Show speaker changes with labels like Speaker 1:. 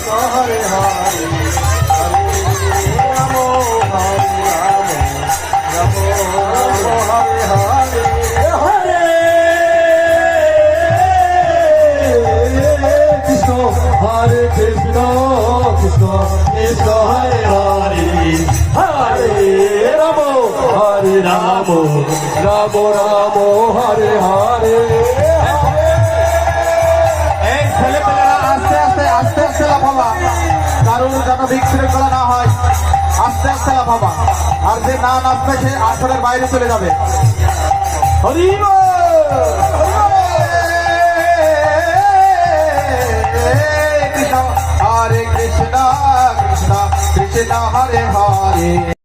Speaker 1: হরে হরে হরে রাম রাম হরে হরে হরে কৃষ্ণ হরে কৃষ্ণ কৃষ্ণ কৃষ্ণ হরে হরে হরে রাম হরে রাম রাম রাম হরে হরে।
Speaker 2: এই ছেলেপেলেরা আস্তে আস্তে আস্তে আস্তে লাফাবা, কারোর যেন বিশৃঙ্খলা না হয়। আস্তে আস্তে লাফাবা, আর যে না নাচবে সে আসরের বাইরে চলে যাবে।
Speaker 1: হরি
Speaker 2: কৃষ্ণ হরে কৃষ্ণ কৃষ্ণ কৃষ্ণ হরে হরে।